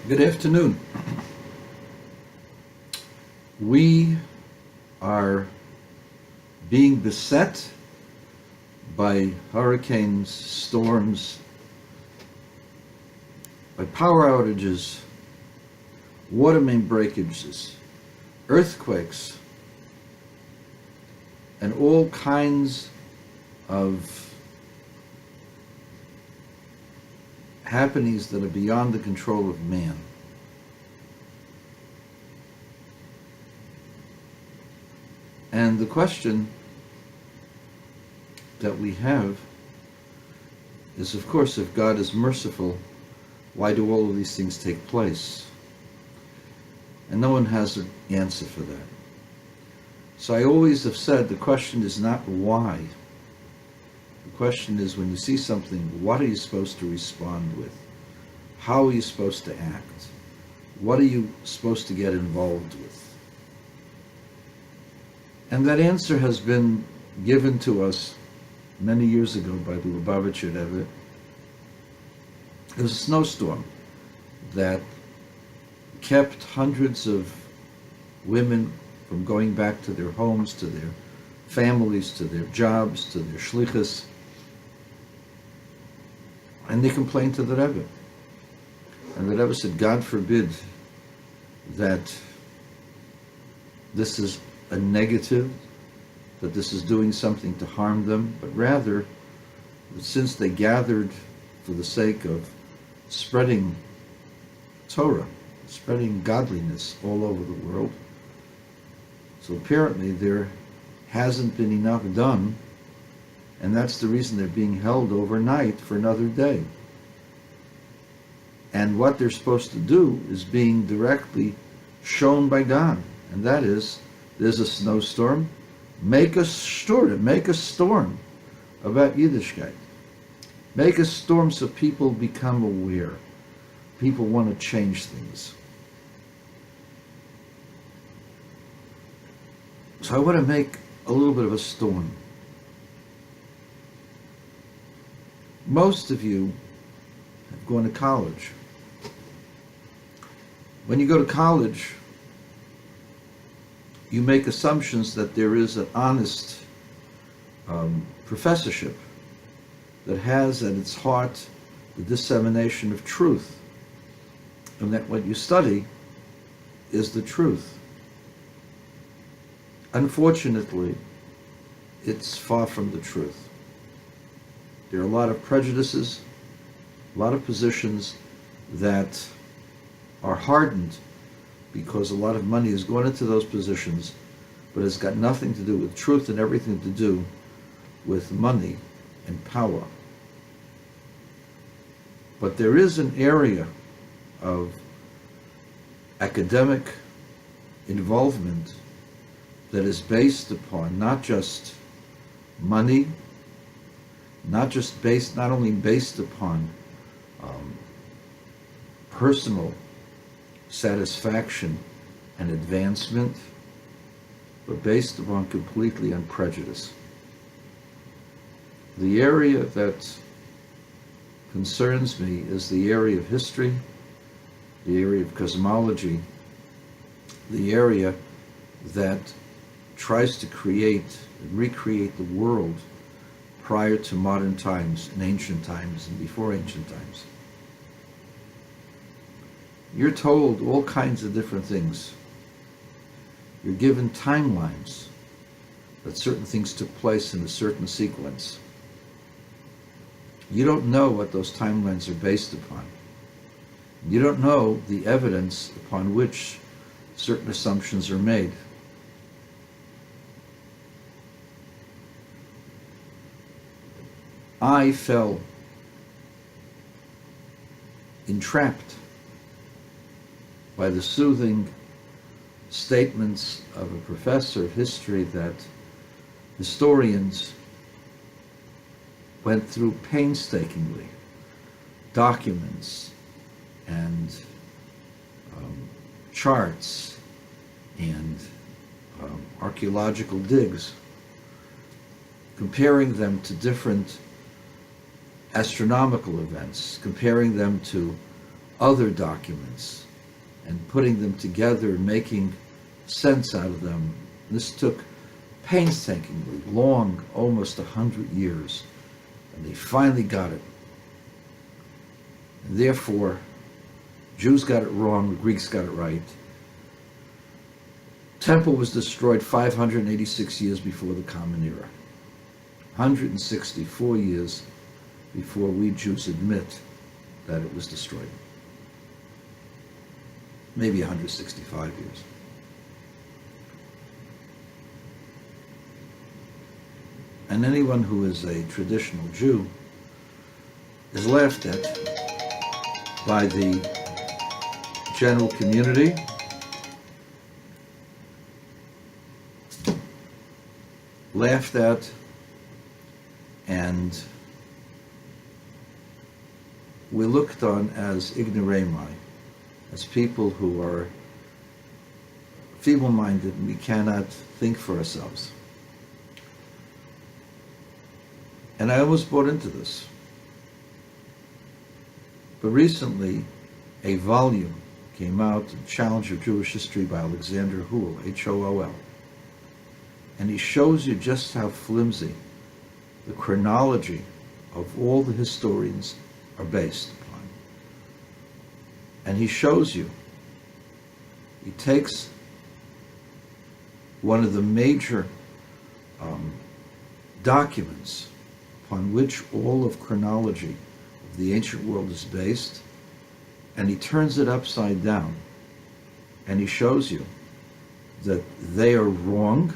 Good afternoon. We are being beset by hurricanes, storms, by power outages, water main breakages, earthquakes, and all kinds of happenings that are beyond the control of man. And the question that we have is, of course, if God is merciful, why do all of these things take place? And no one has an answer for that. So I always have said the question is not why. The question is, when you see something, what are you supposed to respond with? How are you supposed to act? What are you supposed to get involved with? And that answer has been given to us many years ago by the Lubavitcher Rebbe. It was a snowstorm that kept hundreds of women from going back to their homes, to their families, to their jobs, to their shlichus. And they complained to the Rebbe. And the Rebbe said, God forbid that this is a negative, that this is doing something to harm them, but rather, since they gathered for the sake of spreading Torah, spreading godliness all over the world, so apparently there hasn't been enough done, and that's the reason they're being held overnight for another day. And what they're supposed to do is being directly shown by God, and that is, there's a snowstorm, make a storm about Yiddishkeit. Make a storm so people become aware. People want to change things. So I want to make a little bit of a storm. Most of you have gone to college. When you go to college, you make assumptions that there is an honest professorship that has at its heart the dissemination of truth, and that what you study is the truth. Unfortunately, it's far from the truth. There are a lot of prejudices, a lot of positions that are hardened because a lot of money has gone into those positions, but it's got nothing to do with truth and everything to do with money and power. But there is an area of academic involvement that is based upon not just money, not only based upon personal satisfaction and advancement, but based upon completely on prejudice. The area that concerns me is the area of history, the area of cosmology, the area that tries to create and recreate the world prior to modern times and ancient times and before ancient times. You're told all kinds of different things. You're given timelines that certain things took place in a certain sequence. You don't know what those timelines are based upon. You don't know the evidence upon which certain assumptions are made. I fell entrapped by the soothing statements of a professor of history that historians went through painstakingly, documents and charts and archaeological digs, comparing them to different astronomical events, comparing them to other documents and putting them together and making sense out of them. This took painstakingly long, almost 100 years, and they finally got it. And therefore, Jews got it wrong, the Greeks got it right. Temple was destroyed 586 years before the Common Era. 164 years before we Jews admit that it was destroyed. Maybe 165 years. And anyone who is a traditional Jew is laughed at by the general community, laughed at, and we're looked on as ignorami, as people who are feeble-minded and we cannot think for ourselves. And I almost bought into this. But recently, a volume came out, Challenge of Jewish History by Alexander Hool, H-O-O-L. And he shows you just how flimsy the chronology of all the historians are based upon. And he shows you, he takes one of the major documents upon which all of chronology of the ancient world is based, and he turns it upside down, and he shows you that they are wrong,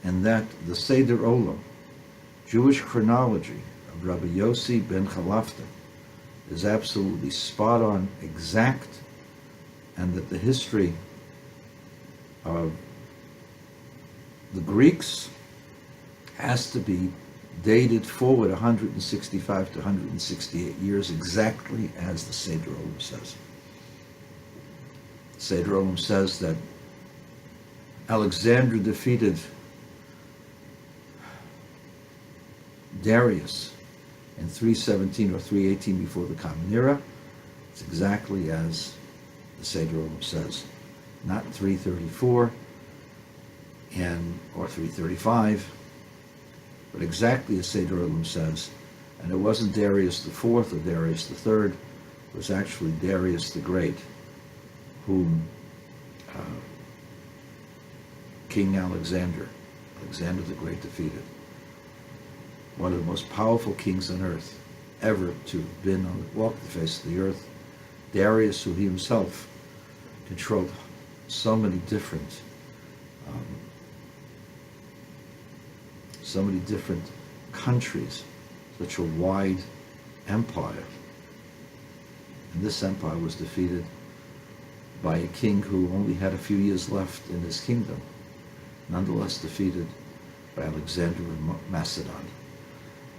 and that the Seder Olam, Jewish chronology of Rabbi Yossi ben Chalafta, is absolutely spot on, exact, and that the history of the Greeks has to be dated forward 165 to 168 years, exactly as the Seder Olam says. The Seder Olam says that Alexander defeated Darius in 317 or 318 before the Common Era. It's exactly as the Seder Olam says, not 334 or 335, but exactly as Seder Olam says. And it wasn't Darius the Fourth or Darius the Third; it was actually Darius the Great, whom King Alexander the Great defeated. One of the most powerful kings on earth ever to have been on the walk the face of the earth. Darius, who he himself controlled so many different countries, such a wide empire. And this empire was defeated by a king who only had a few years left in his kingdom, nonetheless defeated by Alexander of Macedon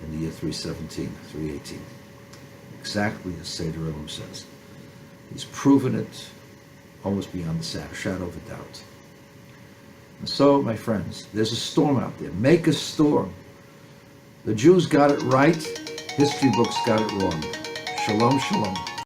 in the year 317, 318. Exactly as Seder Olam says. He's proven it almost beyond the shadow of a doubt. And so, my friends, there's a storm out there. Make a storm. The Jews got it right. History books got it wrong. Shalom, shalom.